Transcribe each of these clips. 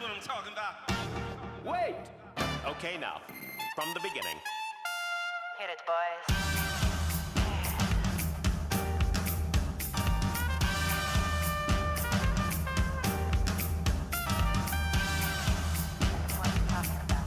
what I'm talking about. Wait! Okay, now, from the beginning. Hit it, boys. What are you talking about?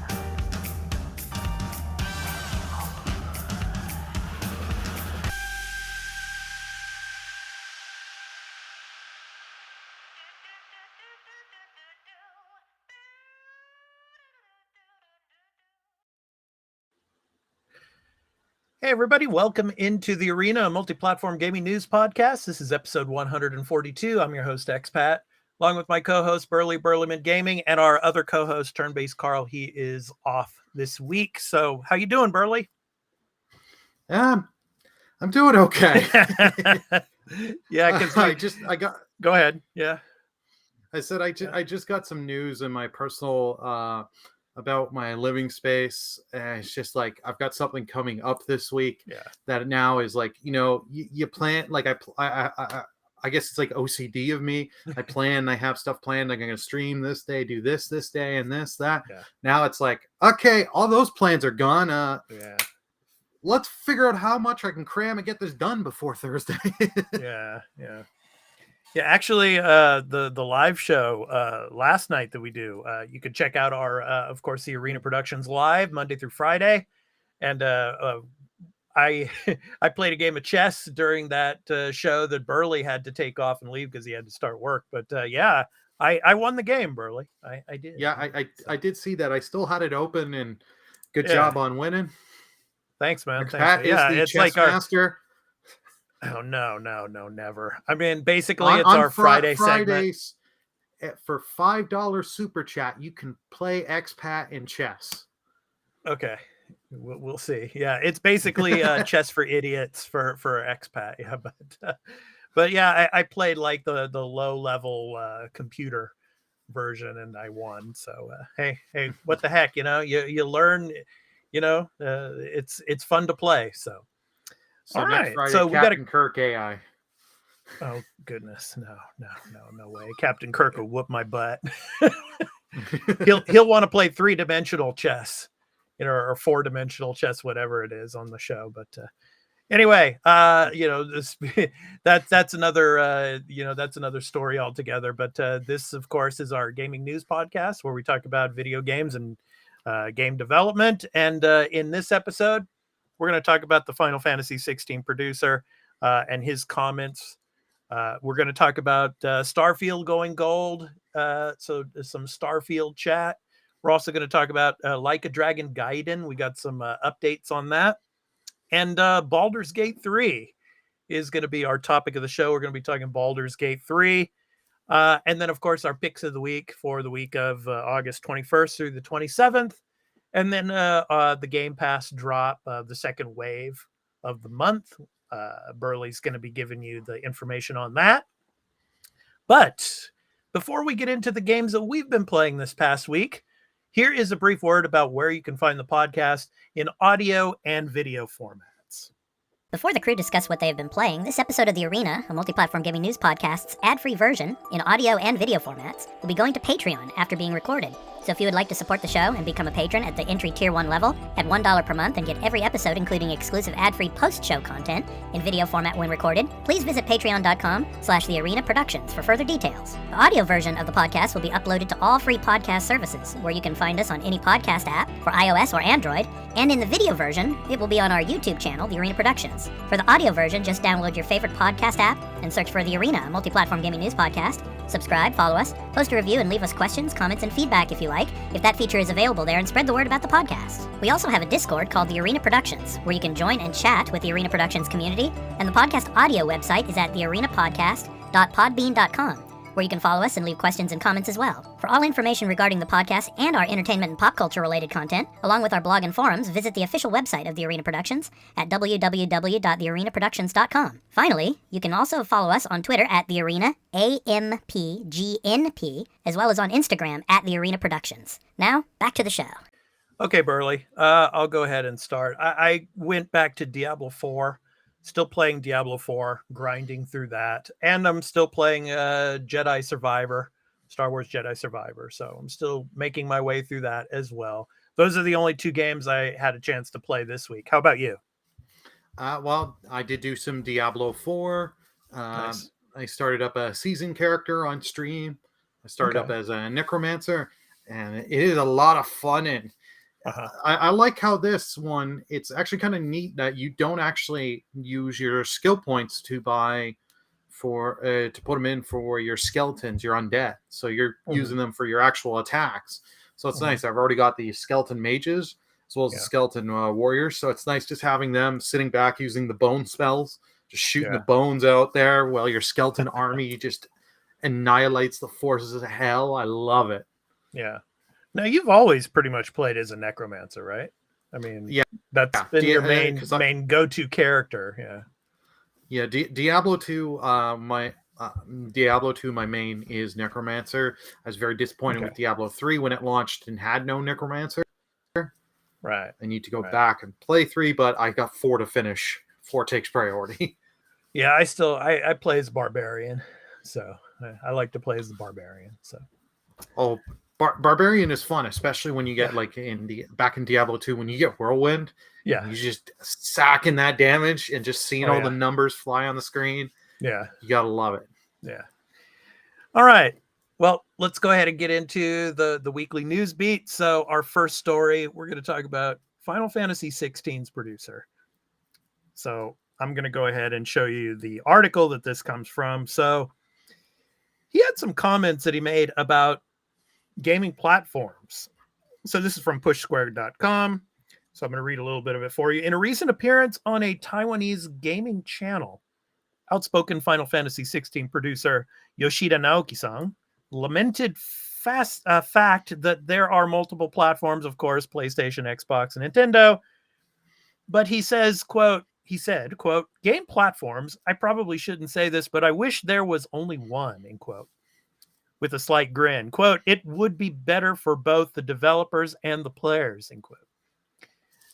Hey, everybody. Welcome into the Arena Multiplatform Gaming News Podcast. This is episode 142. I'm your host, Expat, along with my co-host, Burlyman Gaming, and our other co-host, Turn-Based Carl. He is off this week. So how you doing, Burly? I'm doing okay. Yeah, because Go ahead. Yeah. I said I just got some news in my personal about my living space, and it's just like I've got something coming up this week. Yeah. That now is like, you plan, like I guess it's like OCD of me. I plan, I have stuff planned, like I'm gonna stream this day, do this day, and that. Yeah. Now it's like, okay, all those plans are gone. Yeah. Let's figure out how much I can cram and get this done before Thursday. Yeah. Actually, the live show last night that we do, you can check out our, of course, the Arena Productions live Monday through Friday, and I I played a game of chess during that show that Burley had to take off and leave because he had to start work. But yeah, I won the game, Burley. I did. Yeah, I did see that. I still had it open, and good job on winning. Thanks, man. Pat Yeah, is the it's chess like our master. Oh no, never. I mean, basically, it's our Friday segment. Fridays, for $5 super chat, you can play expat in chess. Okay, we'll see. Yeah, it's basically chess for idiots for expat. Yeah, but yeah, I played like the low level computer version, and I won. So hey, what the heck, you learn, it's fun to play. So. So all next right, Friday, so Captain Kirk AI. Oh goodness, no way. Captain Kirk will whoop my butt. he'll want to play 3-dimensional chess, or 4-dimensional chess, whatever it is on the show. But anyway, this that's another that's another story altogether. But this, of course, is our gaming news podcast where we talk about video games and game development. And in this episode, we're going to talk about the Final Fantasy 16 producer and his comments. We're going to talk about Starfield going gold. So some Starfield chat. We're also going to talk about Like a Dragon Gaiden. We got some updates on that. And Baldur's Gate 3 is going to be our topic of the show. We're going to be talking Baldur's Gate 3. And then, of course, our picks of the week for the week of August 21st through the 27th. And then the Game Pass drop, the second wave of the month. Burley's going to be giving you the information on that. But before we get into the games that we've been playing this past week, here is a brief word about where you can find the podcast in audio and video formats. Before the crew discuss what they have been playing, this episode of The Arena, a multi-platform gaming news podcast's ad-free version in audio and video formats, will be going to Patreon after being recorded. So if you would like to support the show and become a patron at the entry tier 1 level at $1 per month and get every episode including exclusive ad-free post-show content in video format when recorded, please visit patreon.com/thearena productions for further details. The audio version of the podcast will be uploaded to all free podcast services where you can find us on any podcast app for iOS or Android, and in the video version, it will be on our YouTube channel, The Arena Productions. For the audio version, just download your favorite podcast app and search for The Arena, a multi-platform gaming news podcast. Subscribe, follow us, post a review, and leave us questions, comments, and feedback if you like, if that feature is available there, and spread the word about the podcast. We also have a Discord called The Arena Productions, where you can join and chat with the Arena Productions community, and the podcast audio website is at thearenapodcast.podbean.com, where you can follow us and leave questions and comments as well. For all information regarding the podcast and our entertainment and pop culture related content, along with our blog and forums, visit the official website of The Arena Productions at www.thearenaproductions.com. Finally, you can also follow us on Twitter at The Arena AMPGNP, as well as on Instagram at The Arena Productions. Now, back to the show. Okay, Burley, I'll go ahead and start. I went back to Diablo 4. Still playing Diablo 4, grinding through that. And I'm still playing Jedi Survivor. Star Wars Jedi Survivor. So I'm still making my way through that as well. Those are the only 2 games I had a chance to play this week. How about you? Well, I did do some Diablo 4. Nice. I started up a season character on stream. I started up Okay. as a necromancer, and it is a lot of fun. And Uh-huh. I like how this one, it's actually kind of neat that you don't actually use your skill points to buy for to put them in for your skeletons, your undead. So you're using them for your actual attacks. So it's nice. I've already got the skeleton mages as well as the skeleton warriors. So it's nice just having them sitting back using the bone spells, just shooting the bones out there while your skeleton army just annihilates the forces of hell. I love it. Yeah. Now, you've always pretty much played as a necromancer, right? I mean, that's been your main go-to character. Yeah. Yeah, Diablo 2, Diablo 2, my main is necromancer. I was very disappointed with Diablo 3 when it launched and had no necromancer. Right. I need to go back and play 3, but I got 4 to finish. 4 takes priority. Yeah, I play as barbarian, so I like to play as the barbarian. So, Barbarian is fun, especially when you get like back in Diablo 2 when you get whirlwind. Yeah, you just sacking that damage and just seeing all the numbers fly on the screen. Yeah, you gotta love it. Yeah. All right. Well, let's go ahead and get into the weekly news beat. So our first story, we're going to talk about Final Fantasy XVI's producer. So I'm going to go ahead and show you the article that this comes from. So he had some comments that he made about gaming platforms. So this is from pushsquare.com. So I'm going to read a little bit of it for you. In a recent appearance on a Taiwanese gaming channel, outspoken Final Fantasy XVI producer Yoshida Naoki-san lamented fact that there are multiple platforms, of course, PlayStation, Xbox, and Nintendo. But he said, quote, game platforms, I probably shouldn't say this, but I wish there was only one, end quote. With a slight grin, quote, it would be better for both the developers and the players, end quote.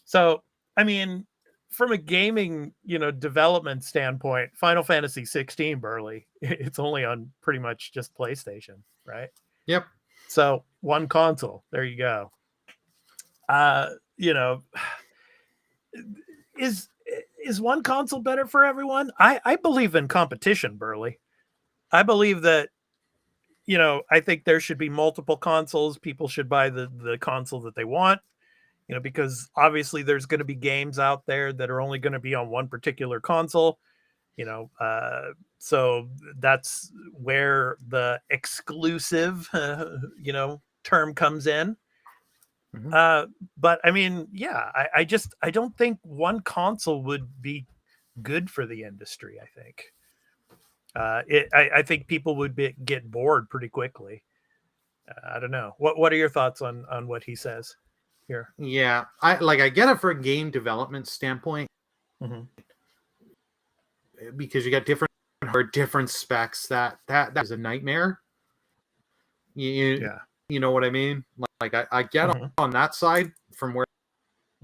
So, I mean, from a gaming, development standpoint, Final Fantasy 16, Burley, it's only on pretty much just PlayStation, right? Yep. So one console, there you go. Is one console better for everyone? I believe in competition, Burley. I believe that, I think there should be multiple consoles. People should buy the console that they want. Because obviously there's going to be games out there that are only going to be on one particular console, so that's where the exclusive, term comes in. But I mean, I don't think one console would be good for the industry. I think, I think people would get bored pretty quickly. I don't know. What are your thoughts on what he says here? Yeah, I get it for a game development standpoint, because you got different specs. That is a nightmare. You know what I mean? Like I get on that side from where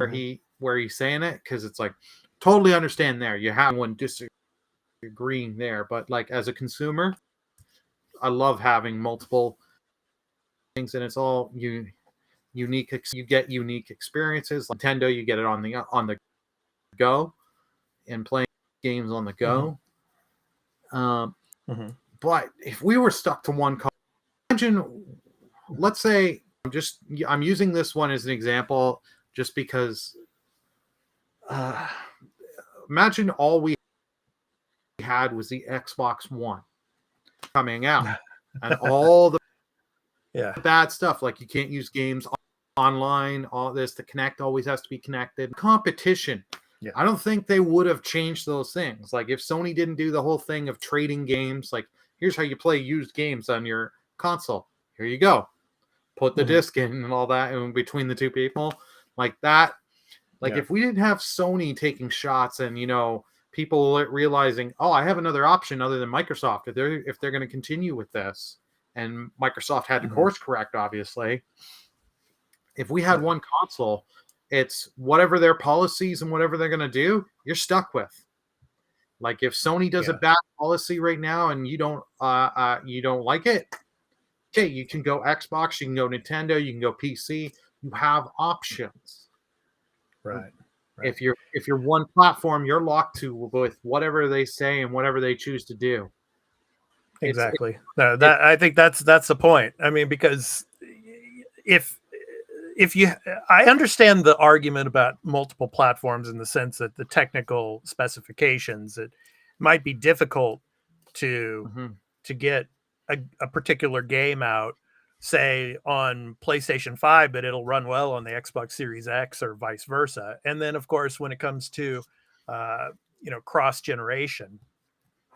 he's saying it, because it's like totally understand there. You have one disagreeing there, but like as a consumer, I love having multiple things, and it's all unique. You get unique experiences. Like Nintendo, you get it on the go, and playing games on the go. But if we were stuck to one console, imagine, let's say, I'm using this one as an example just because imagine all we had was the Xbox One coming out and all the bad stuff, like you can't use games online, all this, to connect always has to be connected. Competition. I don't think they would have changed those things. Like if Sony didn't do the whole thing of trading games, like here's how you play used games on your console. Here you go. Put the disc in and all that in between the two people. Like that. Like if we didn't have Sony taking shots and, people realizing, oh, I have another option other than Microsoft if they're going to continue with this. And Microsoft had to course correct, obviously. If we had one console, it's whatever their policies and whatever they're going to do, you're stuck with. Like if Sony does a bad policy right now and you don't like it, okay, you can go Xbox, you can go Nintendo, you can go PC. You have options. Right. If you're one platform, you're locked to with whatever they say and whatever they choose to do. Exactly. I think that's the point. I mean, because if I understand the argument about multiple platforms in the sense that the technical specifications, it might be difficult to get a particular game out, say on PlayStation 5, but it'll run well on the Xbox Series X or vice versa. And then of course, when it comes to, cross generation,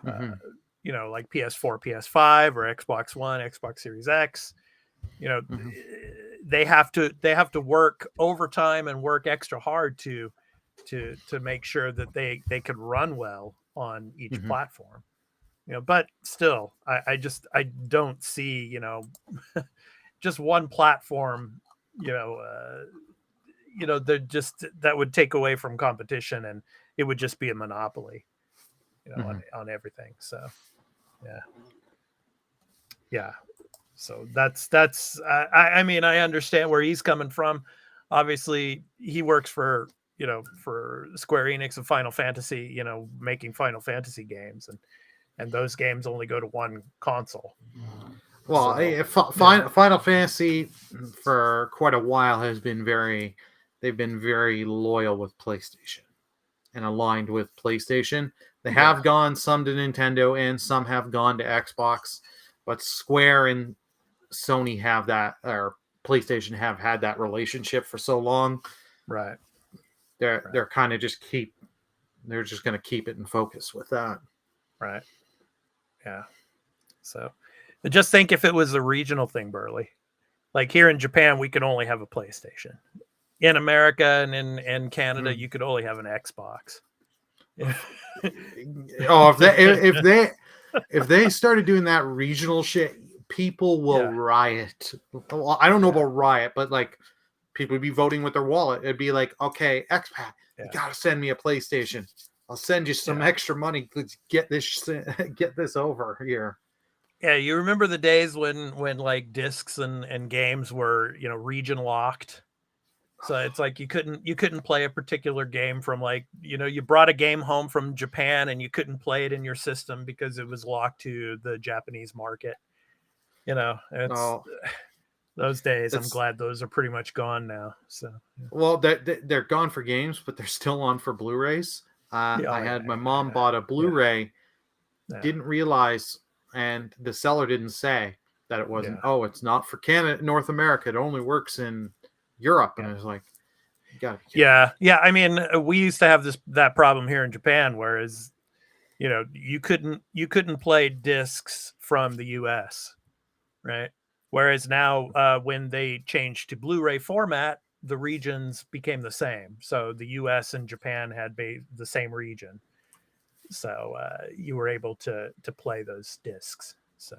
like PS4, PS5 or Xbox One, Xbox Series X, they have to work overtime and work extra hard to make sure that they could run well on each platform. But still, I don't see, just one platform, that would take away from competition, and it would just be a monopoly, on everything. So, yeah. So that's I mean, I understand where he's coming from. Obviously, he works for Square Enix and Final Fantasy, making Final Fantasy games, and those games only go to one console. Well, Final Fantasy for quite a while they've been very loyal with PlayStation and aligned with PlayStation. They have gone some to Nintendo and some have gone to Xbox, but Square and Sony have that, or PlayStation have had that relationship for so long. Right. They're kind of they're just going to keep it in focus with that. Right. Yeah. So just think if it was a regional thing, Burley. Like here in Japan, we could only have a PlayStation. In America and in Canada, you could only have an Xbox. Oh, if they started doing that regional shit, people will riot. Well, I don't know about riot, but like people would be voting with their wallet. It'd be like, okay, expat, you gotta send me a PlayStation. I'll send you some extra money to get this over here. Yeah, you remember the days when like discs and games were region locked. So it's like you couldn't play a particular game from like you brought a game home from Japan and you couldn't play it in your system because it was locked to the Japanese market. Those days. I'm glad those are pretty much gone now. So well, they're gone for games, but they're still on for Blu-rays. My mom bought a Blu-ray, didn't realize, and the seller didn't say that it wasn't. Oh, it's not for Canada, North America. It only works in Europe. And I was like, you gotta be kidding me. I mean, we used to have that problem here in Japan, whereas you couldn't play discs from the US, right? Whereas now when they changed to Blu-ray format, the regions became the same. So the US and Japan had the same region. So you were able to play those discs. So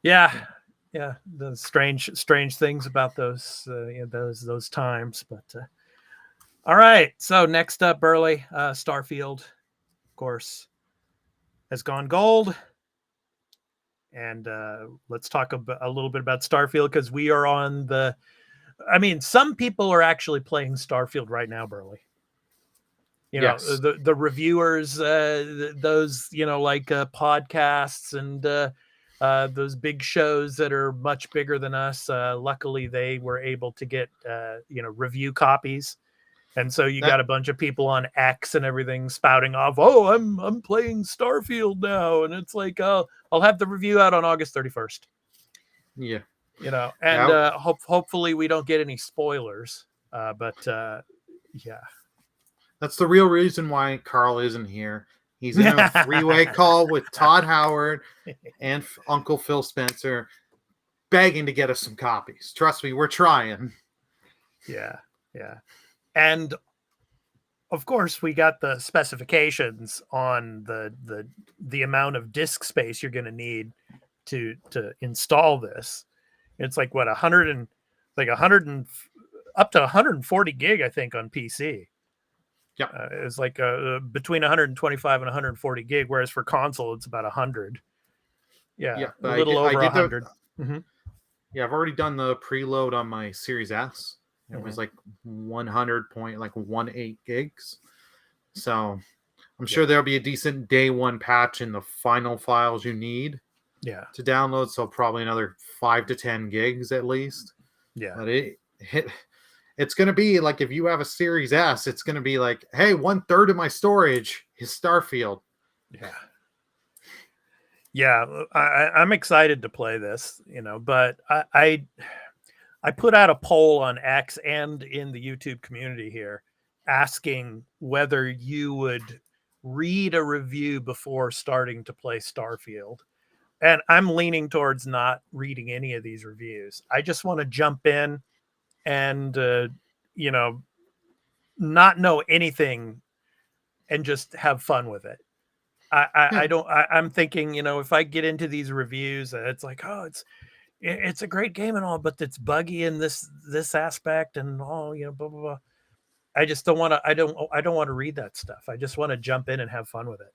the strange things about those times. But all right. So next up, Burley, Starfield, of course, has gone gold. And let's talk a little bit about Starfield, because we are on some people are actually playing Starfield right now, Burley. The reviewers, those, like podcasts and those big shows that are much bigger than us. Luckily, they were able to get, review copies. And so you got a bunch of people on X and everything spouting off, oh, I'm playing Starfield now. And it's like, oh, I'll have the review out on August 31st. Yeah. Hopefully we don't get any spoilers. But that's the real reason why Carl isn't here. He's in a three-way call with Todd Howard and Uncle Phil Spencer, begging to get us some copies. Trust me, we're trying. Yeah. And of course, we got the specifications on the amount of disk space you're going to need to install this. It's like what 100 up to 140 gig, I think, on PC. Yeah, it's like between 125 and 140 gig, whereas for console it's about 100. Yeah, a little over 100. Mm-hmm. Yeah, I've already done the preload on my Series S. It was like 100.18 gigs. So I'm sure there'll be a decent day one patch in the final files you need to download. So probably another 5 to 10 gigs at least. Yeah. But it's going to be like, if you have a Series S, it's going to be like, hey, 1/3 of my storage is Starfield. Yeah. Yeah. I'm excited to play this, but I put out a poll on X and in the YouTube community here asking whether you would read a review before starting to play Starfield. And I'm leaning towards not reading any of these reviews. I just want to jump in and, not know anything and just have fun with it. I'm thinking, if I get into these reviews, it's like, oh, it's a great game and all, but it's buggy in this aspect and all, blah, blah, blah. I just don't want to, I don't want to read that stuff. I just want to jump in and have fun with it.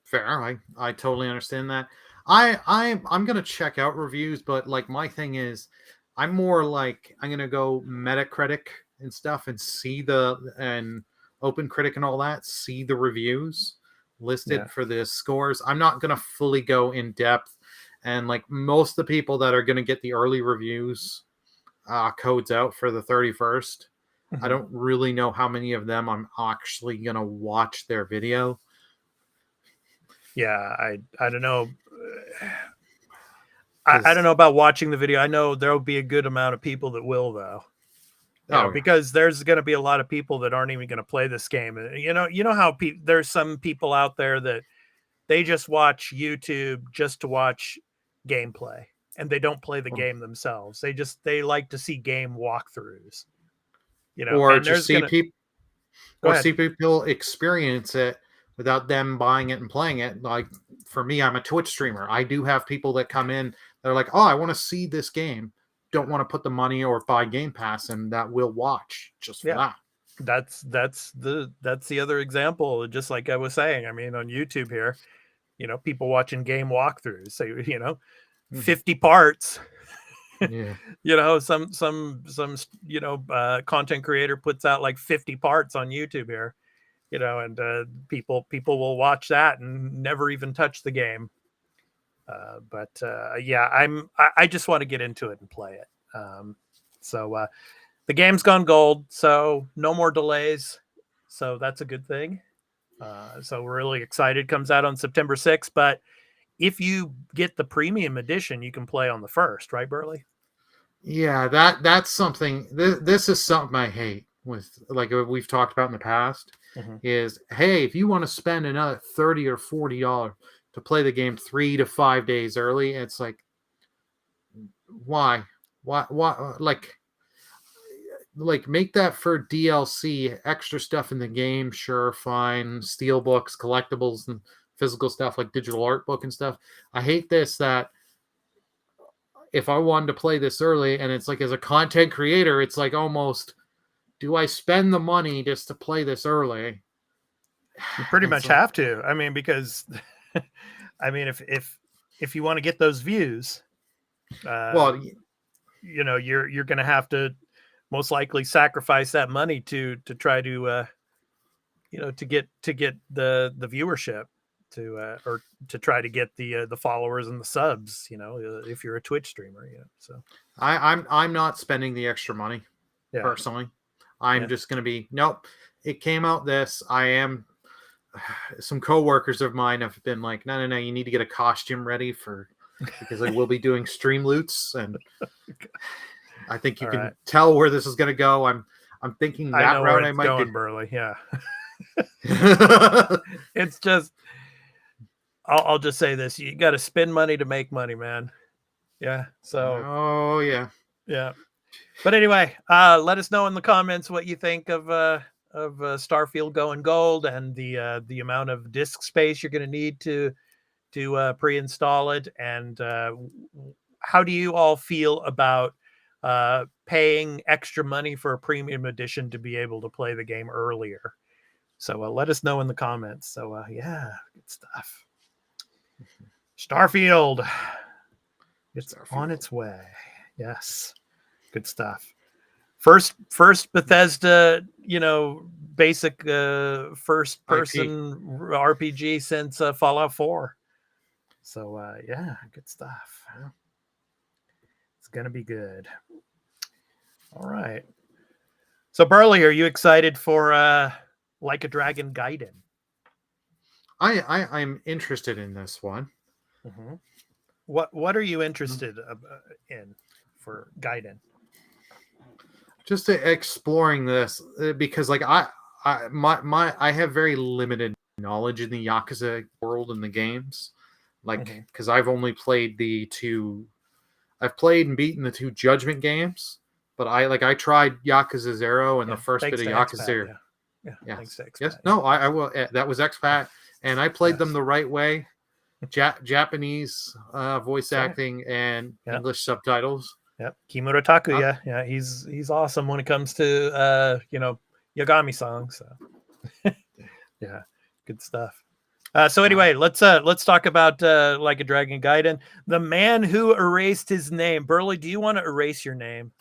Fair. I totally understand that. I'm going to check out reviews, but like my thing is I'm more like, I'm going to go Metacritic and stuff and see and OpenCritic and all that, see the reviews listed for the scores. I'm not going to fully go in depth. And like most of the people that are going to get the early reviews codes out for the 31st, I don't really know how many of them I'm actually going to watch their video. Yeah, I don't know. I don't know about watching the video. I know there'll be a good amount of people that will, though. Because there's going to be a lot of people that aren't even going to play this game. You know how there's some people out there that they just watch YouTube just to watch gameplay, and they don't play the game themselves. They like to see game walkthroughs. Or just see people experience it without them buying it and playing it. Like for me, I'm a Twitch streamer. I do have people that come in. They're like, oh, I want to see this game. Don't want to put the money or buy Game Pass, and that will watch just for that. That's the other example. Just like I was saying, I mean, on YouTube here, people watching game walkthroughs. So 50 parts. Some content creator puts out like 50 parts on YouTube here. And people will watch that and never even touch the game. I just want to get into it and play it. So the game's gone gold, so no more delays. So that's a good thing. So we're really excited. Comes out on September 6th, but if you get the premium edition, you can play on the 1st, right, Burley? Yeah, that's something. This is something I hate with, like we've talked about in the past. Is, hey, if you want to spend another $30 or $40 to play the game 3 to 5 days early, it's like, why like make that for DLC, extra stuff in the game. Sure, fine. Steel books, collectibles, and physical stuff like digital art book and stuff. I hate this, that if I wanted to play this early, and it's like, as a content creator, it's like, almost, do I spend the money just to play this early? You pretty much have to. I mean, because I mean, if you want to get those views, you're going to have to most likely sacrifice that money to try to to get the viewership, or to try to get the followers and the subs, if you're a Twitch streamer, so I'm not spending the extra money personally. I'm just going to be, nope, it came out this. I am, some coworkers of mine have been like, no, you need to get a costume ready because I will be doing stream loots, and I think you can tell where this is going to go. I'm thinking that route I might go, do. Burley. Yeah. It's just, I'll just say this: you got to spend money to make money, man. Yeah. So. Yeah. But anyway, let us know in the comments what you think of Starfield going gold, and the amount of disk space you're going to need to pre-install it, and how do you all feel about paying extra money for a premium edition to be able to play the game earlier? So let us know in the comments. So good stuff. Starfield. It's Starfield. on its way. Yes. Good stuff. First Bethesda, basic first person RPG since Fallout 4. So yeah, good stuff. Yeah. It's gonna be good. All right. So Burley, are you excited for Like a Dragon Gaiden? I'm interested in this one. Mm-hmm. What are you interested in for Gaiden? Just exploring this because like I have very limited knowledge in the Yakuza world and the games, like because I've only played I've played and beaten the 2 Judgment games, but I tried Yakuza 0 and the first bit of Yakuza 0. Yeah. Thanks to Expat, yes. No, I will. That was Expat, and I played them the right way. Japanese voice acting and English subtitles. Yep, Kimura Takuya. Yeah, he's awesome when it comes to Yagami songs. So yeah, good stuff. So anyway, let's talk about Like a Dragon Gaiden. The man who erased his name. Burley, do you want to erase your name?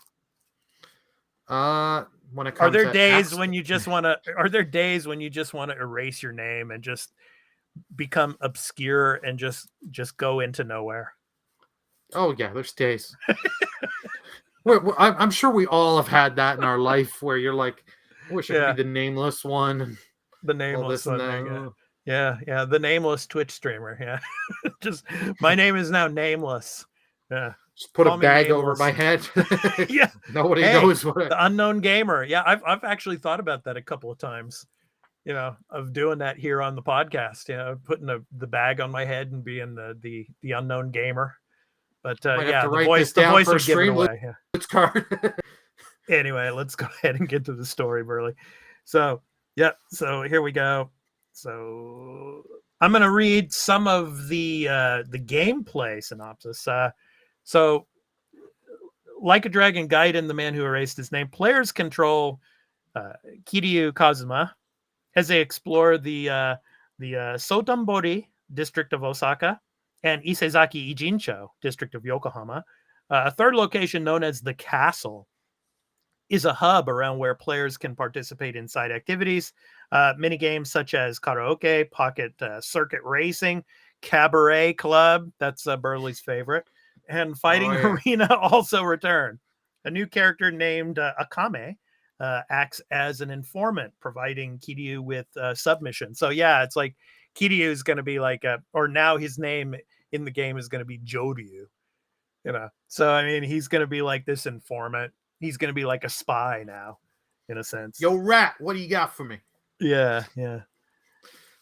When it comes Are there days when you just want to erase your name and just become obscure and just go into nowhere? Oh yeah, there's days. I'm sure we all have had that in our life where you're like, I wish I could be the nameless one. The nameless one. Yeah. The nameless Twitch streamer. Yeah. Just my name is now nameless. Yeah. Just put a bag over my head. Yeah. Nobody knows what the unknown gamer. Yeah, I've actually thought about that a couple of times. Of doing that here on the podcast. Putting the bag on my head and being the unknown gamer. But the voice is given away. Yeah. Card. Anyway, let's go ahead and get to the story, Burley. So here we go. So I'm going to read some of the gameplay synopsis. So Like a Dragon Gaiden, the man who erased his name, players control Kiryu Kazuma as they explore the Sotombori district of Osaka and Isezaki Ijincho district of Yokohama. A third location known as the Castle is a hub around where players can participate in side activities, mini games such as karaoke, pocket circuit racing, cabaret club, that's Burley's favorite, and fighting arena also return. A new character named Akame acts as an informant, providing Kiryu with submission. So yeah, it's like Kiryu is going to be like now his name in the game is going to be Joryu. So I mean, he's going to be like this informant. He's going to be like a spy now, in a sense. Yo, Rat, what do you got for me? Yeah.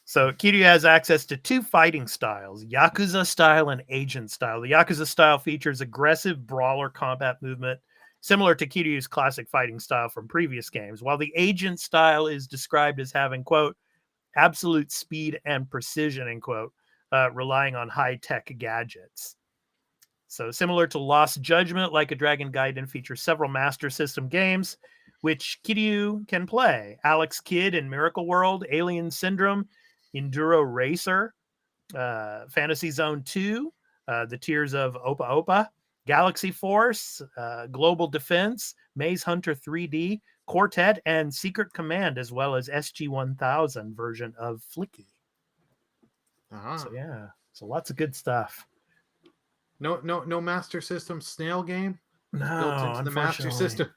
So Kiryu has access to 2 fighting styles, Yakuza style and Agent style. The Yakuza style features aggressive brawler combat movement, similar to Kiryu's classic fighting style from previous games, while the Agent style is described as having, quote, absolute speed and precision, end quote, relying on high-tech gadgets. So similar to Lost Judgment, Like a Dragon Gaiden features several Master System games, which Kiryu can play. Alex Kidd in Miracle World, Alien Syndrome, Enduro Racer, Fantasy Zone 2, The Tears of Opa Opa, Galaxy Force, Global Defense, Maze Hunter 3D, Quartet, and Secret Command, as well as SG-1000 version of Flicky. So yeah, so lots of good stuff. No Master System snail game? No, built into the Master System.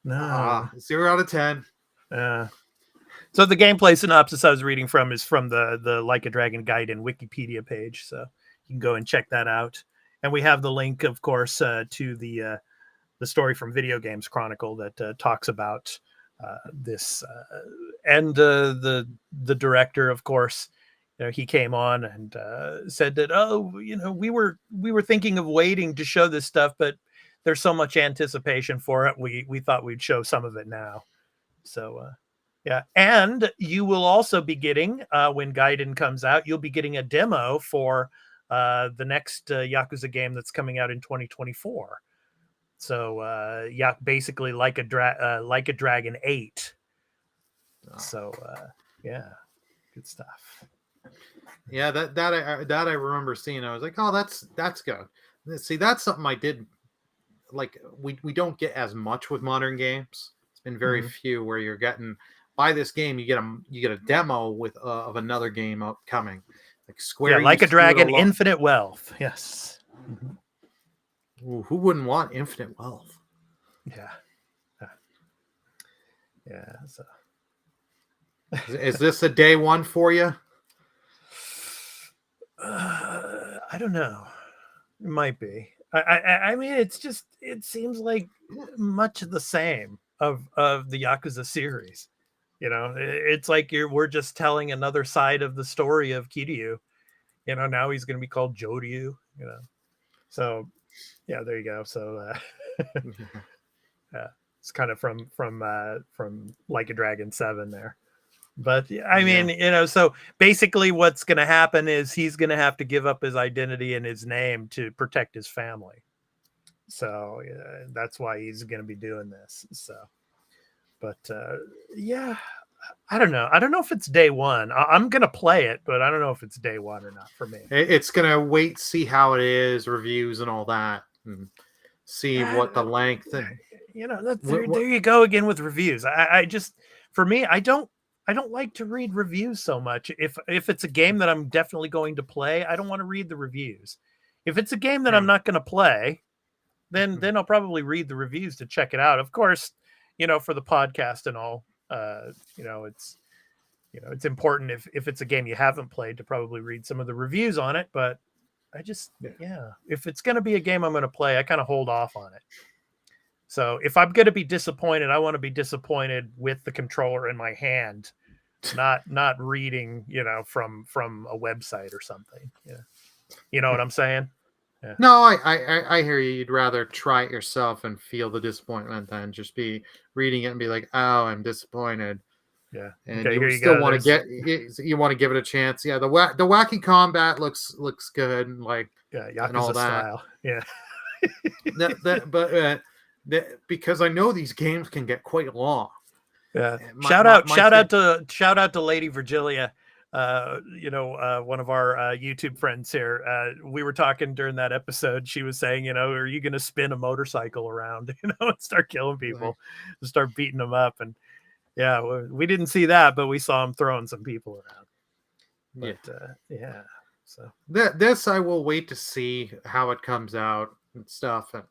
No. 0 out of 10. So the gameplay synopsis I was reading from is from the Like a Dragon Gaiden Wikipedia page, so you can go and check that out. And we have the link, of course, to the story from Video Games Chronicle that talks about this, and the director, of course. He came on and said that, we were thinking of waiting to show this stuff, but there's so much anticipation for it. We thought we'd show some of it now. So, yeah. And you will also be getting, when Gaiden comes out, you'll be getting a demo for the next Yakuza game that's coming out in 2024. So, basically like a Dragon 8. So, yeah, good stuff. Yeah, that I remember seeing. I was like, oh, that's good. See, that's something I did like. We don't get as much with modern games. It's been very few where you're getting buy this game, you get a demo with of another game upcoming. Like Square, Like a Dragon, Infinite Wealth. Yes. Ooh, who wouldn't want infinite wealth? Yeah. So. Is this a day one for you? I don't know. It might be. I mean, it seems like much the same of the Yakuza series. It's like we're just telling another side of the story of Kiryu. Now he's going to be called Joryu. So yeah, there you go. So it's kind of from Like a Dragon 7 there. But I mean, so basically what's going to happen is he's going to have to give up his identity and his name to protect his family. So that's why he's going to be doing this. So, but yeah, I don't know. I don't know if it's day one. I'm going to play it, but I don't know if it's day one or not for me. It's going to wait, see how it is, reviews and all that, and see what the length. And, there you go again with reviews. I just, for me, I don't like to read reviews so much. If it's a game that I'm definitely going to play, I don't want to read the reviews. If it's a game that I'm not going to play, then I'll probably read the reviews to check it out. Of course, for the podcast and all, it's important if it's a game you haven't played to probably read some of the reviews on it. But I just, if it's going to be a game I'm going to play, I kind of hold off on it. So if I'm going to be disappointed, I want to be disappointed with the controller in my hand, not reading, from a website or something. Yeah. You know what I'm saying? Yeah. No, I hear you. You'd rather try it yourself and feel the disappointment than just be reading it and be like, oh, I'm disappointed. Yeah. And you still want to you want to give it a chance. Yeah. The wacky combat looks good. And Yakuza and all that. Style. Yeah. But because I know these games can get quite long. Yeah. Shout out to Lady Virgilia. One of our YouTube friends here. We were talking during that episode. She was saying, are you going to spin a motorcycle around, and start killing people, and start beating them up? And yeah, we didn't see that, but we saw him throwing some people around. But, so this I will wait to see how it comes out and stuff, and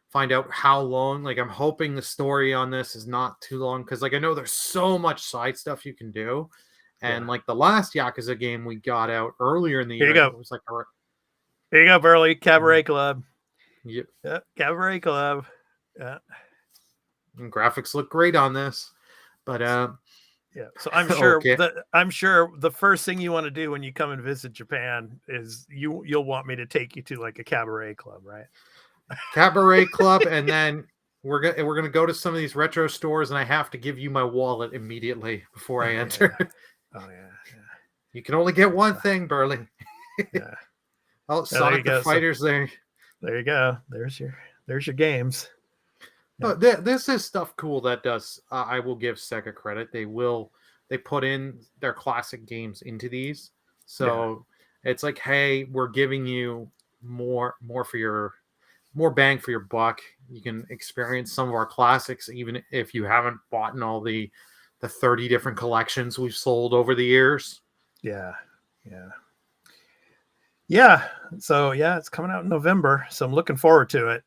find out how long. I'm hoping the story on this is not too long, because I know there's so much side stuff you can do. And the last Yakuza game we got out earlier in the year, it was there you go, Burley. Cabaret Club. Yep. Yeah, Cabaret Club. Yeah. And graphics look great on this. But yeah. So I'm sure I'm sure the first thing you want to do when you come and visit Japan is you'll want me to take you to a cabaret club, right? Cabaret Club, and then we're gonna go to some of these retro stores, and I have to give you my wallet immediately before I enter. Oh yeah. You can only get one thing, Burley. Yeah. Oh, Sonic the Fighters there. There you go. There's your games. Yeah. No, this is stuff cool that does. I will give Sega credit. They put in their classic games into these, so it's like, hey, we're giving you more bang for your buck. You can experience some of our classics, even if you haven't bought in all the 30 different collections we've sold over the years. Yeah. So it's coming out in November, so I'm looking forward to it.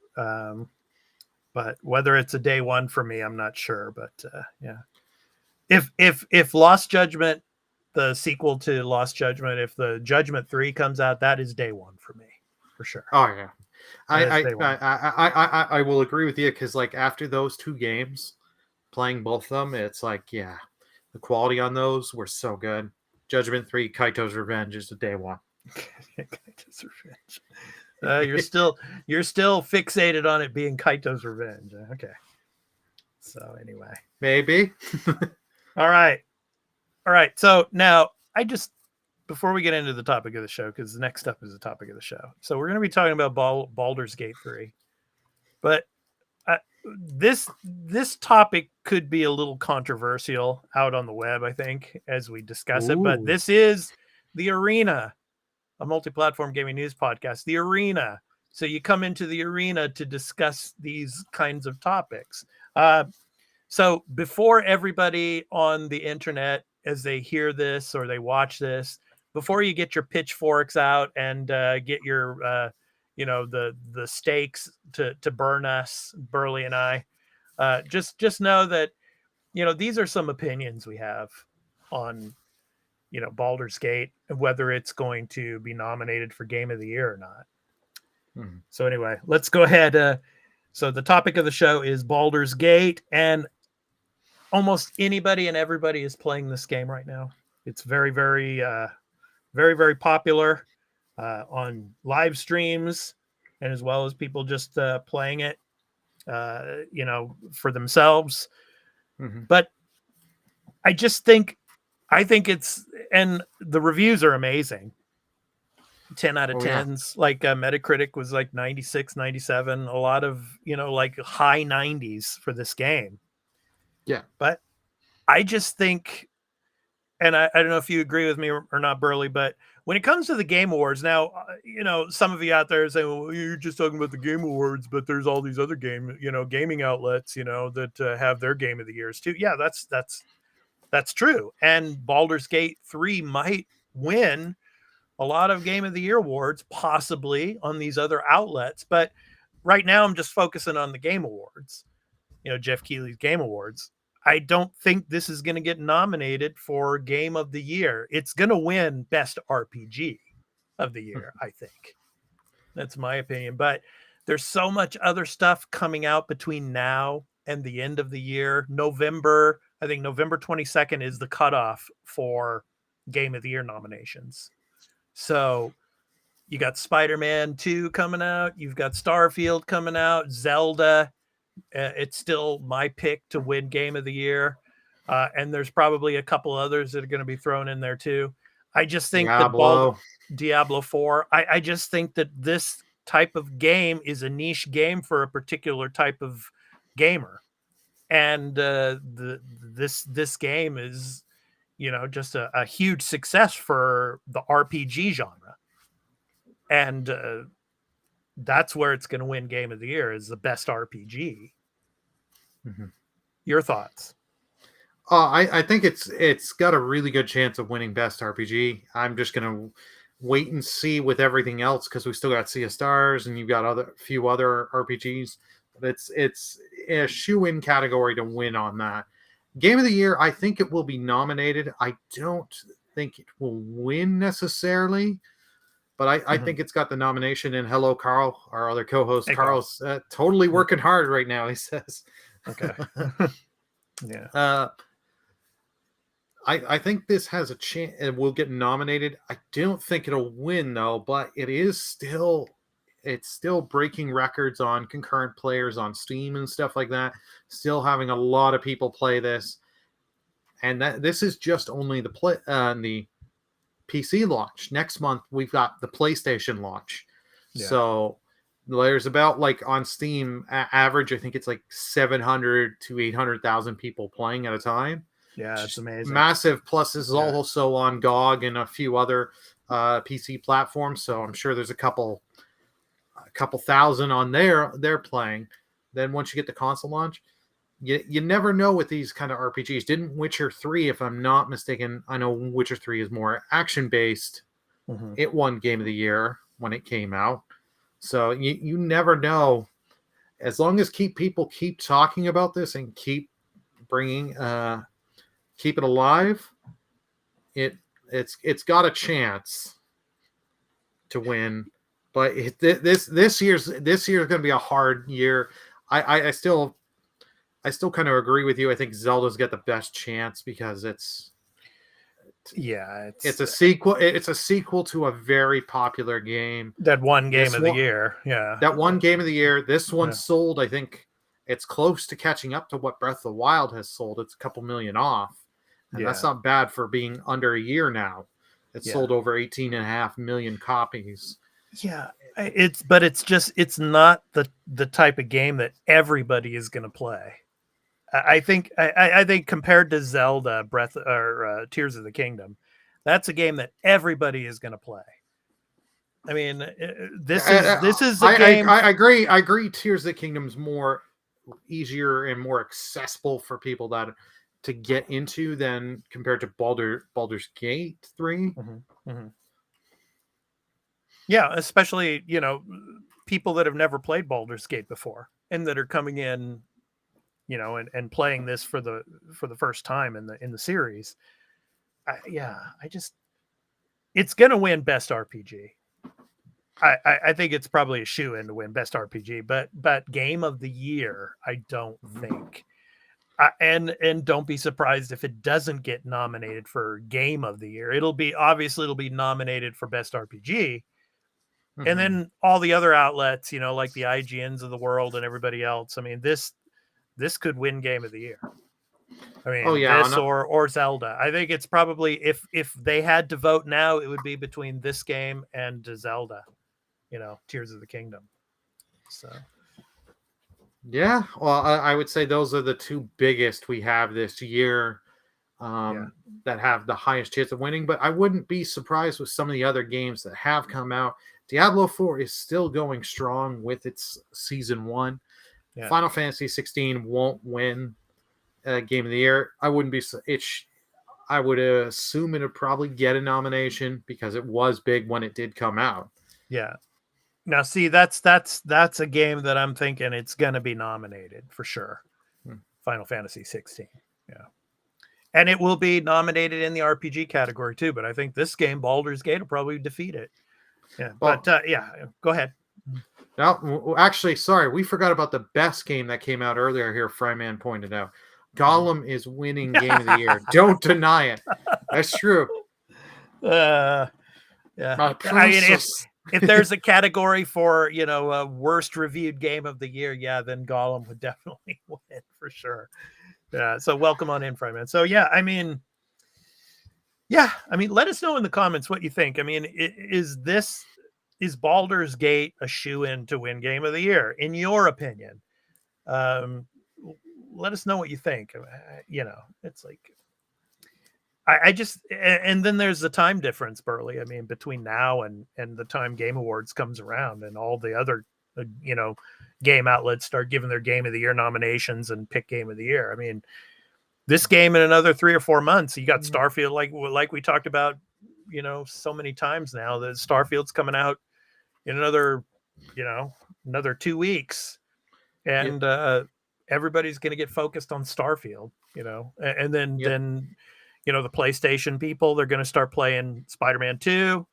But whether it's a day one for me, I'm not sure. But if Lost Judgment, the sequel to Lost Judgment, if the Judgment 3 comes out, that is day one for me, for sure. Oh yeah. I will agree with you, because after those two games, playing both of them, it's the quality on those were so good. Judgment 3, Kaito's Revenge is the day one. Kaito's Revenge. You're still fixated on it being Kaito's Revenge. Okay. So anyway, maybe. All right. So now before we get into the topic of the show, because the next up is the topic of the show. So we're going to be talking about Baldur's Gate 3. But this topic could be a little controversial out on the web, I think, as we discuss it. But this is The Arena, a multi-platform gaming news podcast. The Arena So you come into the arena to discuss these kinds of topics. So before everybody on the internet, as they hear this or they watch this, before you get your pitchforks out and get your, the stakes to burn us, Burley and I, just know that, these are some opinions we have on, Baldur's Gate, whether it's going to be nominated for Game of the Year or not. So anyway, let's go ahead. So the topic of the show is Baldur's Gate, and almost anybody and everybody is playing this game right now. It's very, very, very, very popular on live streams, and as well as people just playing it, for themselves. But I think it's, and the reviews are amazing. 10 out of 10s. Like Metacritic was like 96, 97, a lot of, like high 90s for this game. Yeah. But I just think, and I don't know if you agree with me or not, Burley, but when it comes to the Game Awards, now, some of you out there say, well, you're just talking about the Game Awards, but there's all these other gaming outlets, that have their Game of the Years too. Yeah, that's true. And Baldur's Gate 3 might win a lot of Game of the Year awards, possibly on these other outlets. But right now I'm just focusing on the Game Awards, Jeff Keighley's Game Awards. I don't think this is going to get nominated for Game of the Year. It's going to win Best RPG of the Year, I think. That's my opinion. But there's so much other stuff coming out between now and the end of the year. I think November 22nd is the cutoff for Game of the Year nominations. So you got Spider-Man 2 coming out. You've got Starfield coming out. Zelda. It's still my pick to win Game of the Year. And there's probably a couple others that are going to be thrown in there too. I just think Diablo 4. I just think that this type of game is a niche game for a particular type of gamer. And this game is, just a huge success for the RPG genre. And that's where it's going to win Game of the Year, is the best RPG. Your thoughts? I think it's got a really good chance of winning best RPG. I'm just going to wait and see with everything else, because we still got Sea of Stars and you've got a few other RPGs. But it's a shoe-in category to win on that. Game of the Year, I think it will be nominated. I don't think it will win necessarily, but I think it's got the nomination. And hello, Carl, our other co-host. Hey, Carl's totally working hard right now, he says. Okay. Yeah. I think this has a chance. It will get nominated. I don't think it'll win, though, but it's still breaking records on concurrent players on Steam and stuff like that. Still having a lot of people play this. And this is just only the PC launch. Next month, we've got the PlayStation launch. Yeah. So there's about, like, on Steam, average, I think it's like 700 to 800,000 people playing at a time. Yeah, it's amazing. Massive. Plus, this is also on GOG and a few other PC platforms. So I'm sure there's a couple thousand on they're playing. Then once you get the console launch, you never know with these kind of RPGs. Didn't Witcher 3, if I'm not mistaken, I know Witcher 3 is more action-based. It won Game of the Year when it came out. So you never know. As long as people keep talking about this and keep bringing keep it alive, it's got a chance to win. But this year's going to be a hard year. I still kind of agree with you. I think Zelda's got the best chance because it's a sequel. It's a sequel to a very popular game. That one game of the year. Yeah. That one game of the year. This one sold, I think it's close to catching up to what Breath of the Wild has sold. It's a couple million off. And that's not bad for being under a year now. It's sold over 18.5 million copies. Yeah, it's not the type of game that everybody is going to play. I think compared to Zelda, Tears of the Kingdom, that's a game that everybody is going to play. I mean, this is a game. I agree. I agree. Tears of the Kingdom's more easier and more accessible for people to get into than compared to Baldur's Gate 3. Mm-hmm. Mm-hmm. Yeah, especially people that have never played Baldur's Gate before and that are coming in, and playing this for the first time in the series. It's gonna win Best RPG. I think it's probably a shoe-in to win Best RPG, but Game of the Year, I don't think. And don't be surprised if it doesn't get nominated for Game of the Year. It'll be nominated for Best RPG. Mm-hmm. And then all the other outlets, like the IGNs of the world and everybody else. I mean, this could win Game of the Year. I mean, this or Zelda. I think it's probably, if they had to vote now, it would be between this game and Zelda, Tears of the Kingdom. So, yeah, well, I would say those are the two biggest we have this year that have the highest chance of winning. But I wouldn't be surprised with some of the other games that have come out. Diablo 4 is still going strong with its Season 1. Yeah. Final Fantasy 16 won't win Game of the Year. I wouldn't be. I would assume it would probably get a nomination because it was big when it did come out. Yeah. Now, see, that's a game that I'm thinking it's going to be nominated for sure. Final Fantasy 16. Yeah. And it will be nominated in the RPG category too. But I think this game, Baldur's Gate, will probably defeat it. Yeah. Well, but go ahead. No, actually, sorry, we forgot about the best game that came out earlier here. Fryman pointed out, Gollum is winning Game of the Year. Don't deny it. That's true. Yeah. I mean, if there's a category for a worst reviewed game of the year, then Gollum would definitely win for sure. Yeah. So welcome on in, Fryman. So I mean, let us know in the comments what you think. I mean, is Baldur's Gate a shoe-in to win Game of the Year, in your opinion? Let us know what you think. It's like, I just, and then there's the time difference, Burley. I mean, between now and the time Game Awards comes around and all the other, game outlets start giving their Game of the Year nominations and pick Game of the Year. I mean, this game in another 3 or 4 months, you got Starfield, like we talked about, so many times now, that Starfield's coming out in another 2 weeks, and everybody's going to get focused on Starfield, and then the PlayStation people, they're going to start playing Spider-Man 2,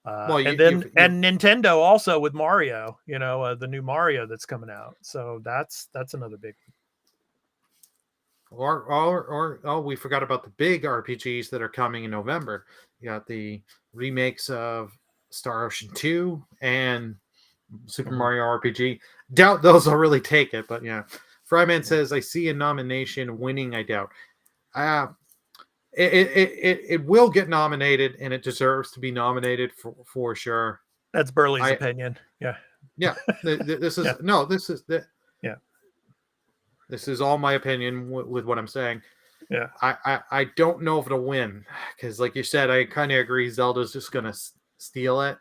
and Nintendo also with Mario, the new Mario that's coming out. So that's another big one. Or we forgot about the big RPGs that are coming in November. You got the remakes of Star Ocean 2 and Super Mario RPG. Doubt those will really take it, but Fryman says, I see a nomination winning. I doubt. It will get nominated, and it deserves to be nominated for sure. That's Burley's opinion. Yeah. This is all my opinion with what I'm saying. Yeah. I don't know if it'll win because, like you said, I kind of agree. Zelda's just gonna steal it.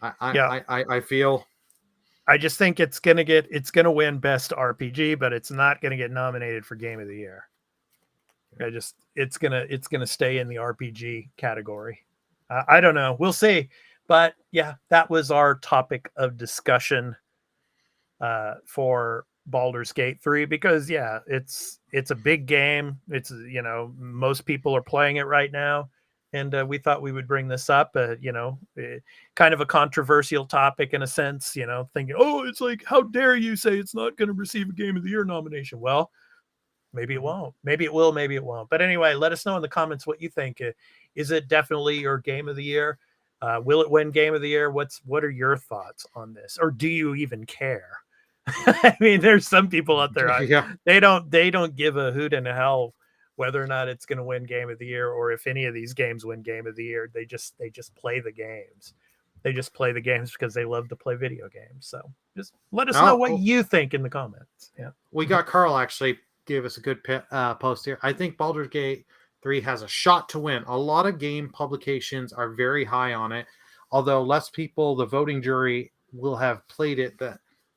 I feel. I just think it's gonna win Best RPG, but it's not gonna get nominated for Game of the Year. It's gonna stay in the RPG category. I don't know. We'll see. But that was our topic of discussion for Baldur's Gate 3, because it's a big game. It's most people are playing it right now, and we thought we would bring this up. Kind of a controversial topic in a sense. Thinking, it's like, how dare you say it's not going to receive a Game of the Year nomination? Well, maybe it won't. Maybe it will. Maybe it won't. But anyway, let us know in the comments what you think. Is it definitely your Game of the Year? Will it win Game of the Year? What are your thoughts on this, or do you even care? I mean, there's some people out there, they don't give a hoot in hell whether or not it's going to win Game of the Year, or if any of these games win Game of the Year. They just play the games. They just play the games because they love to play video games. So just let us know what you think in the comments. Yeah, we got Carl actually gave us a good post here. I think Baldur's Gate 3 has a shot to win. A lot of game publications are very high on it. although less people, the voting jury, will have played it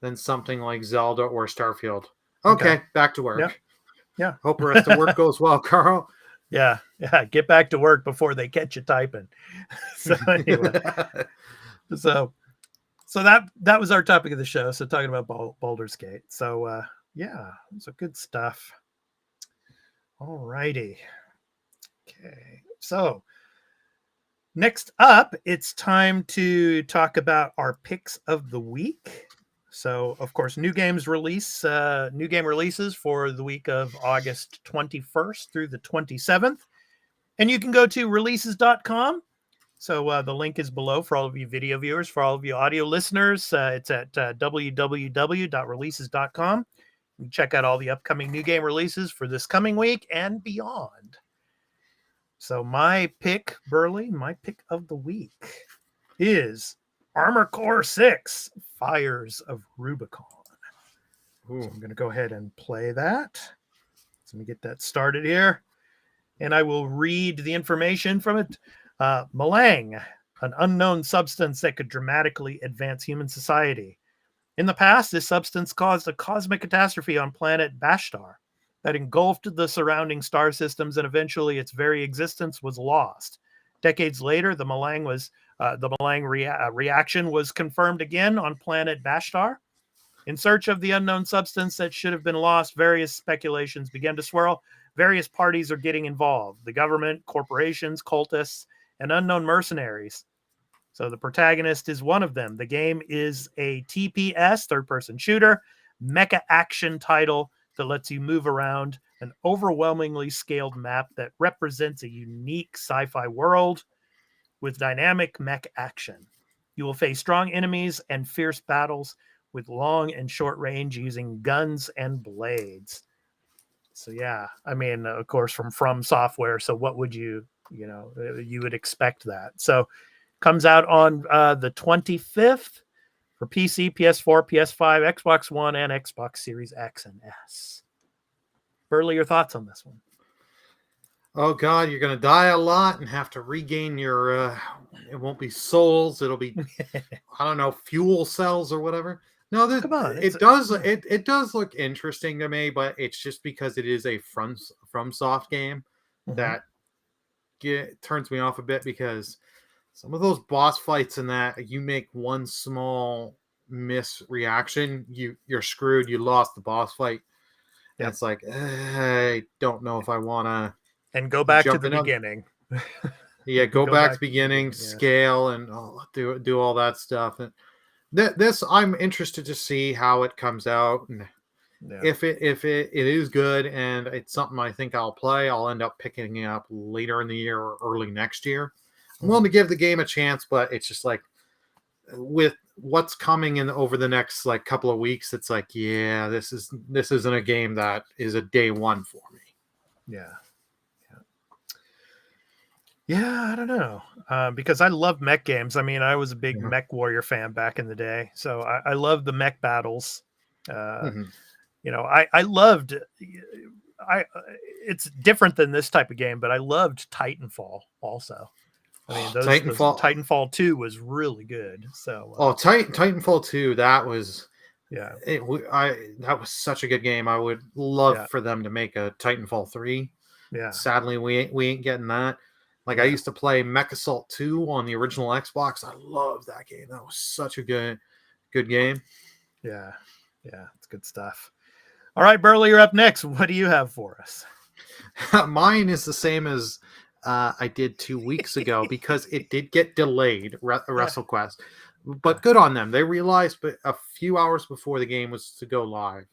than something like Zelda or Starfield. Okay. Back to work. Yeah. Hope the rest of work goes well, Carl. Yeah. Get back to work before they catch you typing. So anyway, so that was our topic of the show. So talking about Baldur's Gate. So so good stuff. All righty. Okay. So next up, it's time to talk about our picks of the week. So, of course, new game releases for the week of August 21st through the 27th. And you can go to releases.com. So the link is below for all of you video viewers. For all of you audio listeners, it's at www.releases.com. You can check out all the upcoming new game releases for this coming week and beyond. So my pick, Burley, my pick of the week is Armor Core 6, Fires of Rubicon. So I'm going to go ahead and play that. So let me get that started here. And I will read the information from it. Malang, an unknown substance that could dramatically advance human society. In the past, this substance caused a cosmic catastrophe on planet Bashtar that engulfed the surrounding star systems, and eventually its very existence was lost. Decades later, the Malang reaction was confirmed again on planet Bashtar. In search of the unknown substance that should have been lost, various speculations began to swirl. Various parties are getting involved: the government, corporations, cultists, and unknown mercenaries. So the protagonist is one of them. The game is a TPS, third-person shooter, mecha action title that lets you move around an overwhelmingly scaled map that represents a unique sci-fi world with dynamic mech action. You will face strong enemies and fierce battles with long and short range using guns and blades. So yeah, I mean, of course, from Software. So what would you would expect that. So comes out on the 25th for PC, PS4, PS5, Xbox One, and Xbox Series X and S. Burley, your thoughts on this one? Oh God, you're gonna die a lot and have to regain your. It won't be souls. It'll be, I don't know, fuel cells or whatever. No, Come on, it does look interesting to me, but it's just because it is a FromSoft game that turns me off a bit, because some of those boss fights in that, you make one small misreaction, you're screwed. You lost the boss fight. And it's like, I don't know if I want to. And go back to the beginning. Yeah, go back to the beginning, scale, and do all that stuff. And this, I'm interested to see how it comes out. And if it is good and it's something I think I'll play, I'll end up picking it up later in the year or early next year. I'm willing to give the game a chance, but it's just like, with what's coming in over the next like couple of weeks, it's like, yeah, this isn't a game that is a day one for me. I don't know, because I love mech games. I mean, I was a big Mech Warrior fan back in the day, so I love the mech battles. I loved. It's different than this type of game, but I loved Titanfall also. I mean, Titanfall 2 was really good. So, Titanfall 2, that was that was such a good game. I would love for them to make a Titanfall 3. Yeah. Sadly, we ain't getting that. Like, I used to play Mech Assault 2 on the original Xbox. I loved that game. That was such a good game. Yeah, it's good stuff. All right, Burley, you're up next. What do you have for us? Mine is the same as I did 2 weeks ago, because it did get delayed, WrestleQuest. But good on them. They realized, but a few hours before the game was to go live,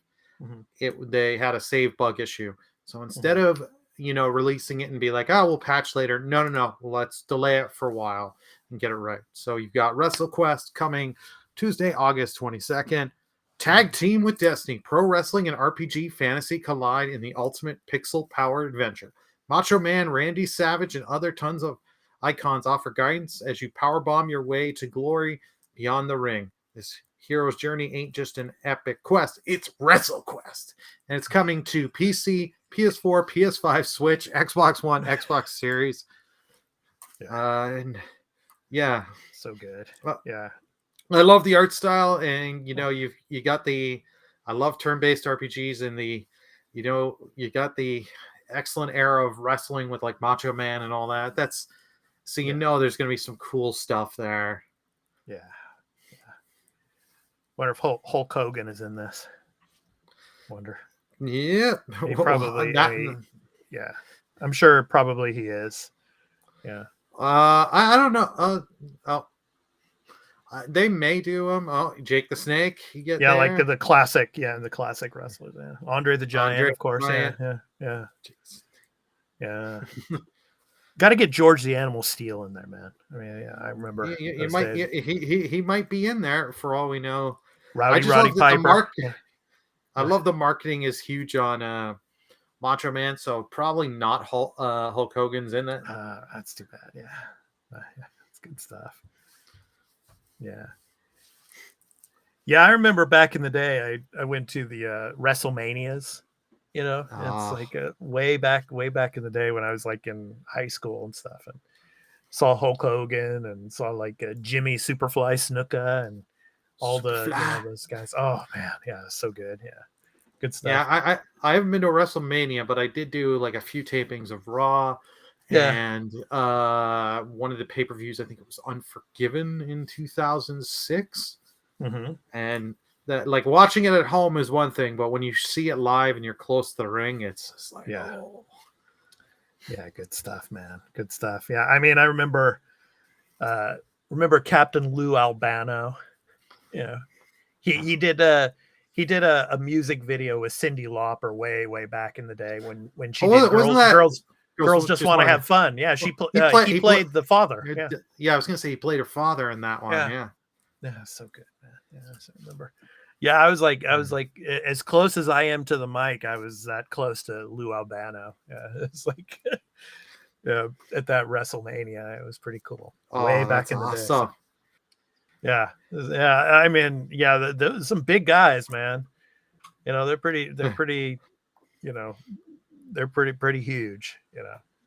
they had a save bug issue. So instead of releasing it and be like, oh, we'll patch later. No. Let's delay it for a while and get it right. So you've got WrestleQuest coming Tuesday, August 22nd. Tag team with Destiny. Pro wrestling and RPG fantasy collide in the ultimate pixel-powered adventure. Macho Man, Randy Savage, and other tons of icons offer guidance as you powerbomb your way to glory beyond the ring. This hero's journey ain't just an epic quest. It's WrestleQuest. And it's coming to PC, PS4, PS5, Switch, Xbox One, Xbox Series. And Yeah. So good. Well, Yeah. I love the art style, and you got the. I love turn-based RPGs, and you got the excellent era of wrestling with like Macho Man and all that. That's so there's going to be some cool stuff there. Yeah. Wonder if Hulk Hogan is in this. Wonder. Yeah. He probably. Yeah. I'm sure probably he is. Yeah. I don't know. They may do him. Oh, Jake the Snake. You get there. Like the classic. Yeah, the classic wrestlers. Yeah. Andre the Giant, of course. Giant. Yeah. Got to get George the Animal Steel in there, man. I mean, yeah, I remember. He might be in there for all we know. Roddy Piper. I love the marketing is huge on Macho Man, so probably not Hulk Hogan's in it. That's too bad. Yeah, that's good stuff. Yeah. I remember back in the day, I went to the WrestleManias. It's like way back in the day when I was like in high school and stuff, and saw Hulk Hogan and saw like Jimmy Superfly Snuka and all those guys. Oh man, yeah, so good. Yeah, good stuff. Yeah, I haven't been to WrestleMania, but I did do like a few tapings of Raw. Yeah. And one of the pay-per-views, I think it was Unforgiven in 2006. Mm-hmm. And that, like, watching it at home is one thing, but when you see it live and you're close to the ring, it's just like, oh. Yeah, good stuff, man. Good stuff. Yeah, I mean, I remember Captain Lou Albano. He did a music video with Cyndi Lauper way back in the day when she did Girls Just Want to Have Fun. Yeah, he played the father. Yeah, I was gonna say he played her father in that one. Yeah, so good, man. Yeah, I remember. Yeah, I was like as close as I am to the mic, I was that close to Lou Albano. Yeah, it's like at that WrestleMania, it was pretty cool. Way back in the day. So, yeah. I mean, there's some big guys, man. They're pretty. They're pretty huge,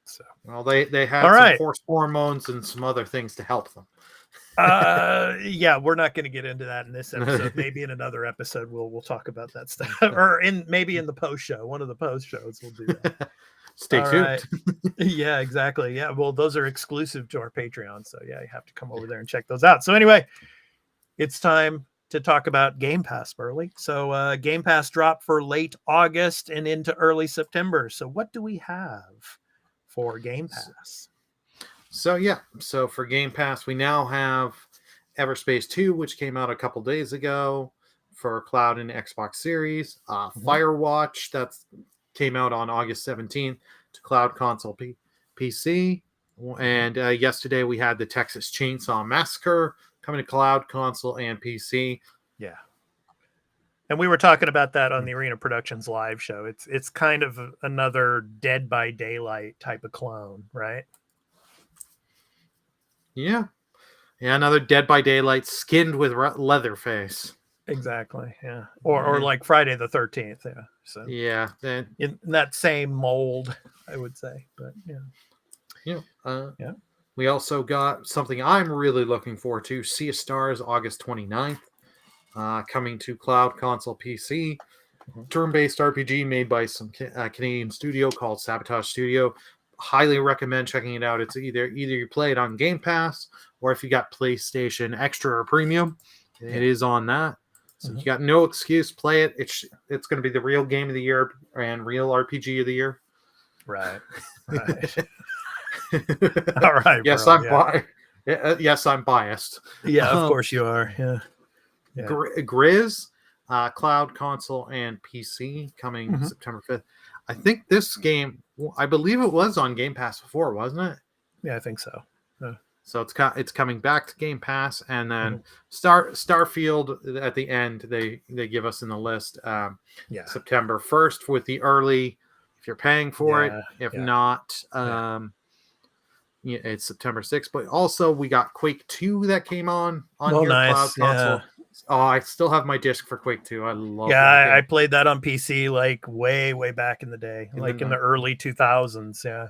So well, they had some horse hormones and some other things to help them. We're not going to get into that in this episode. Maybe in another episode we'll talk about that stuff, or maybe in the post show, one of the post shows we'll do that. Stay tuned. Right. Yeah, exactly. Yeah, well, those are exclusive to our Patreon, so you have to come over there and check those out. So anyway, it's time to talk about Game Pass, Burley. So Game Pass dropped for late August and into early September. So what do we have for Game Pass? So for Game Pass, we now have Everspace 2, which came out a couple days ago for cloud and Xbox Series. Firewatch, that came out on August 17th to cloud, console, PC. And yesterday we had the Texas Chainsaw Massacre coming to cloud, console, and PC. Yeah. And we were talking about that on the Arena Productions live show. It's kind of another Dead by Daylight type of clone, right? Yeah, another Dead by Daylight skinned with Leatherface. Exactly. Yeah. Or like Friday the 13th. Yeah. So then in that same mold, I would say. But we also got something I'm really looking forward to. Sea of Stars, August 29th, coming to cloud, console, PC. Turn-based RPG made by some Canadian studio called Sabotage Studio. Highly recommend checking it out. It's either you play it on Game Pass, or if you got PlayStation Extra or Premium, it is on that. So you got no excuse. Play it. It's going to be the real game of the year and real RPG of the year. Right. All right. Yes, yes, I'm biased. Yeah, of course you are. Yeah. Grizz, cloud, console, and PC coming September 5th. I think this game, I believe it was on Game Pass before, wasn't it? Yeah, I think so. So it's coming back to Game Pass, and then Starfield at the end they give us in the list September 1st with the early. If you're paying for it, if not, it's September 6th. But also we got Quake 2 that came on your cloud console. Oh, I still have my disc for Quake 2. I love it. Yeah, I played that on PC like way back in the day, in the early 2000s. Yeah.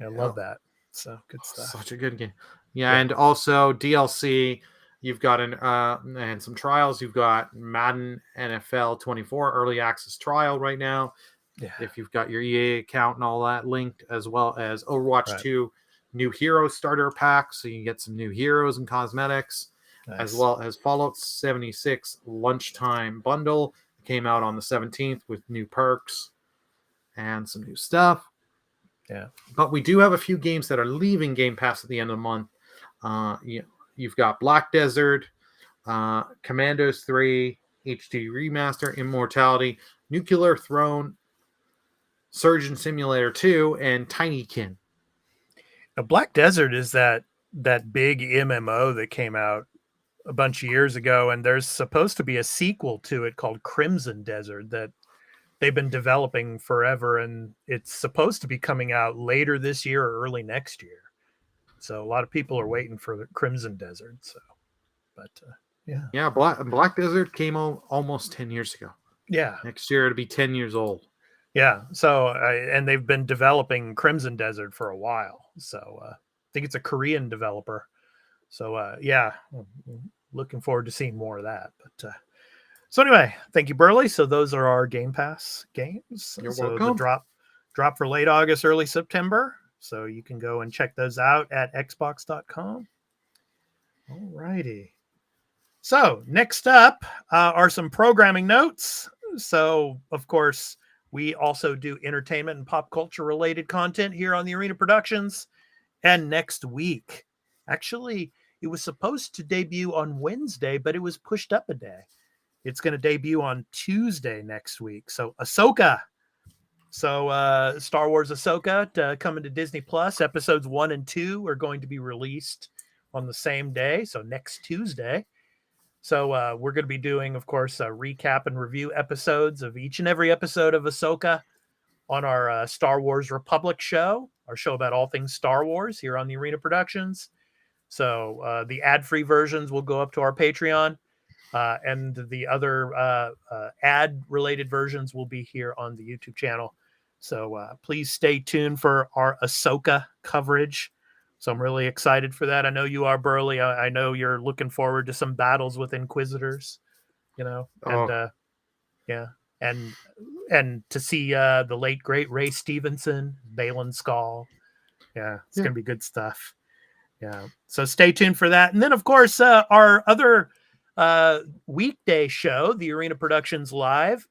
I love that. So good stuff. Such a good game. Yeah, and also DLC. You've got and some trials. You've got Madden NFL 24 early access trial right now. Yeah. If you've got your EA account and all that linked, as well as Overwatch Right. 2 new hero starter pack, so you can get some new heroes and cosmetics, as well as Fallout 76 lunchtime bundle. It came out on the 17th with new perks and some new stuff. Yeah. But we do have a few games that are leaving Game Pass at the end of the month. You've got Black Desert, Commandos 3, HD Remaster, Immortality, Nuclear Throne, Surgeon Simulator 2, and Tinykin. Now, Black Desert is that big MMO that came out a bunch of years ago, and there's supposed to be a sequel to it called Crimson Desert that they've been developing forever, and it's supposed to be coming out later this year or early next year. So a lot of people are waiting for the Crimson Desert. So, but yeah, Black Desert came almost 10 years ago. Yeah, next year it'll be 10 years old. Yeah, so and they've been developing Crimson Desert for a while. So I think it's a Korean developer. So yeah, looking forward to seeing more of that. But so anyway, thank you, Burley. So those are our Game Pass games. You're so welcome. The drop for late August, early September. So you can go and check those out at xbox.com. All righty. So next up are some programming notes. So, of course, we also do entertainment and pop culture related content here on the Arena Productions. And next week, actually, it was supposed to debut on Wednesday, but it was pushed up a day. It's going to debut on Tuesday next week. So Ahsoka. So Star Wars Ahsoka coming to Disney Plus. Episodes 1 and 2 are going to be released on the same day. So next Tuesday. So we're going to be doing, of course, a recap and review episodes of each and every episode of Ahsoka on our Star Wars Republic show, our show about all things Star Wars here on the Arena Productions. So the ad-free versions will go up to our Patreon, and the other ad-related versions will be here on the YouTube channel. So please stay tuned for our Ahsoka coverage. So I'm really excited for that. I know you are, Burley. I know you're looking forward to some battles with Inquisitors, and yeah, and to see the late great Ray Stevenson, Balin Skull. Yeah, it's gonna be good stuff. Yeah, so stay tuned for that. And then, of course, our other weekday show, the Arena Productions Live.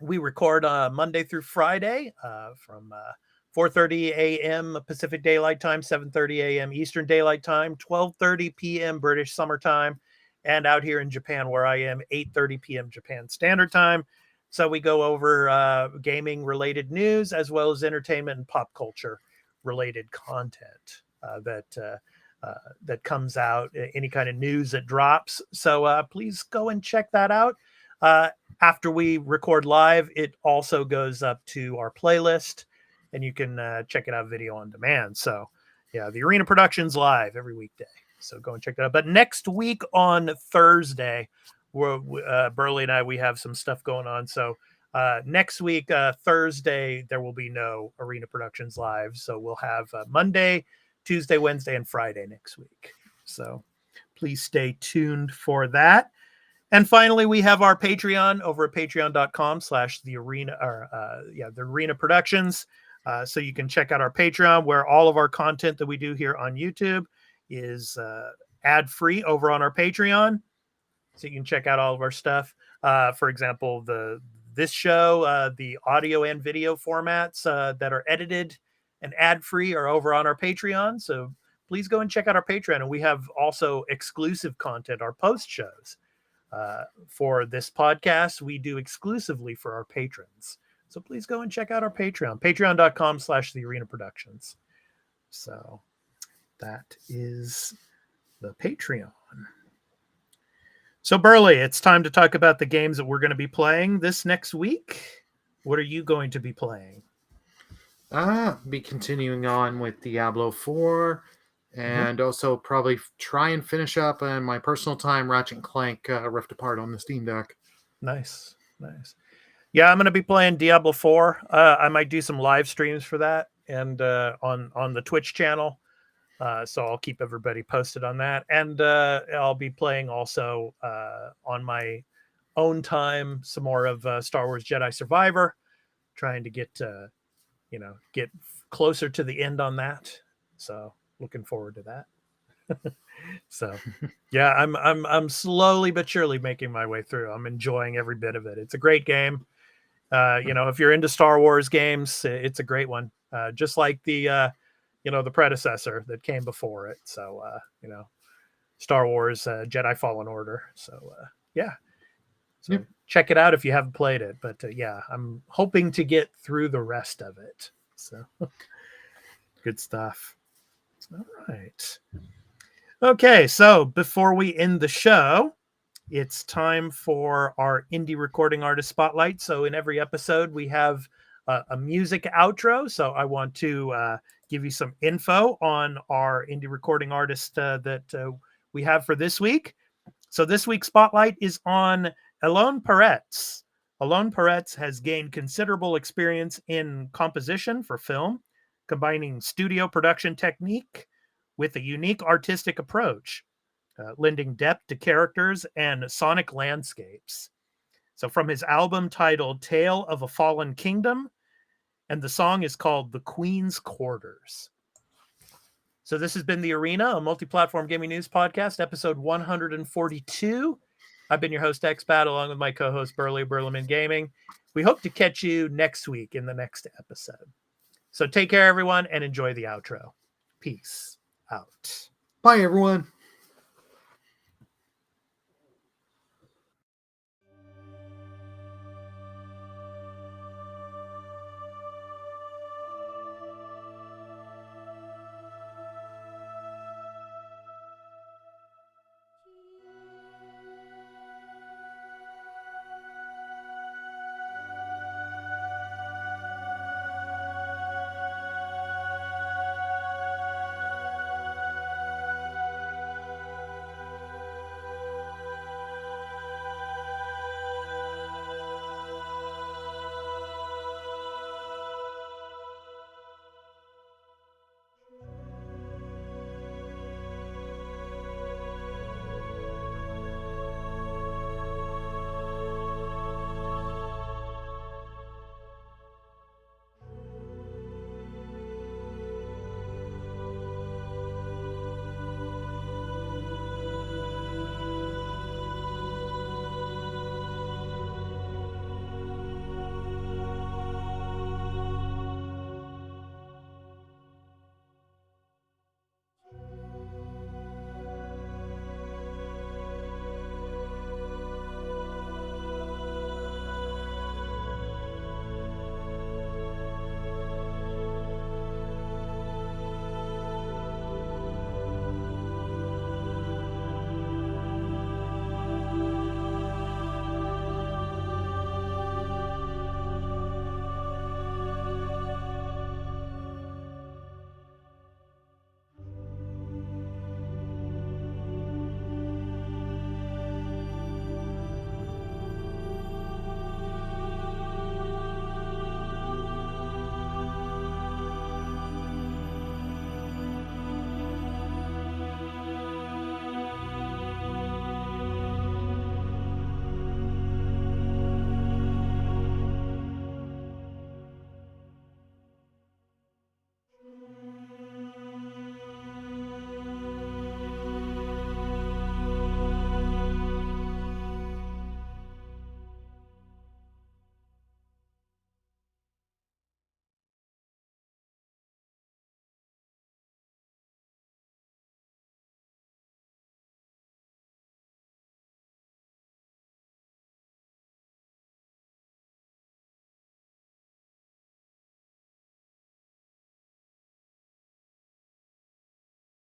We record Monday through Friday from 4:30 a.m. Pacific Daylight Time, 7:30 a.m. Eastern Daylight Time, 12:30 p.m. British Summer Time, and out here in Japan where I am, 8:30 p.m. Japan Standard Time. So we go over gaming-related news as well as entertainment and pop culture-related content that comes out, any kind of news that drops. So please go and check that out. After we record live, it also goes up to our playlist, and you can check it out video on demand. So, yeah, the Arena Productions Live every weekday. So go and check that out. But next week on Thursday, Burley and I, we have some stuff going on. So next week, Thursday, there will be no Arena Productions Live. So we'll have Monday, Tuesday, Wednesday, and Friday next week. So please stay tuned for that. And finally, we have our Patreon over at patreon.com/the Arena Productions. So you can check out our Patreon, where all of our content that we do here on YouTube is ad-free over on our Patreon. So you can check out all of our stuff. For example, this show, the audio and video formats that are edited and ad-free are over on our Patreon. So please go and check out our Patreon. And we have also exclusive content, our post shows. For this podcast, we do exclusively for our patrons. So please go and check out our Patreon, patreon.com/the Arena Productions. So that is the Patreon. So Burley, it's time to talk about the games that we're going to be playing this next week. What are you going to be playing? Be continuing on with Diablo 4. And also probably try and finish up in my personal time Ratchet & Clank Rift Apart on the Steam Deck. Nice. Yeah, I'm going to be playing Diablo 4. I might do some live streams for that and on the Twitch channel. So I'll keep everybody posted on that. And I'll be playing also on my own time some more of Star Wars Jedi Survivor, trying to get get closer to the end on that. So looking forward to that. So yeah, I'm slowly but surely making my way through. I'm enjoying every bit of it. It's a great game. If you're into Star Wars games, it's a great one. Just like the the predecessor that came before it. So Star Wars Jedi Fallen Order. So so check it out if you haven't played it. But I'm hoping to get through the rest of it. So good stuff. All right. Okay, so before we end the show, it's time for our indie recording artist spotlight. So in every episode, we have a music outro. So I want to give you some info on our indie recording artist that we have for this week. So this week's spotlight is on Elon Peretz. Elon Peretz has gained considerable experience in composition for film, combining studio production technique with a unique artistic approach, lending depth to characters and sonic landscapes. So from his album titled Tale of a Fallen Kingdom, and the song is called The Queen's Quarters. So this has been The Arena, a multi-platform gaming news podcast, episode 142. I've been your host, Expat, along with my co-host, Burley Burleman Gaming. We hope to catch you next week in the next episode. So take care, everyone, and enjoy the outro. Peace out. Bye, everyone.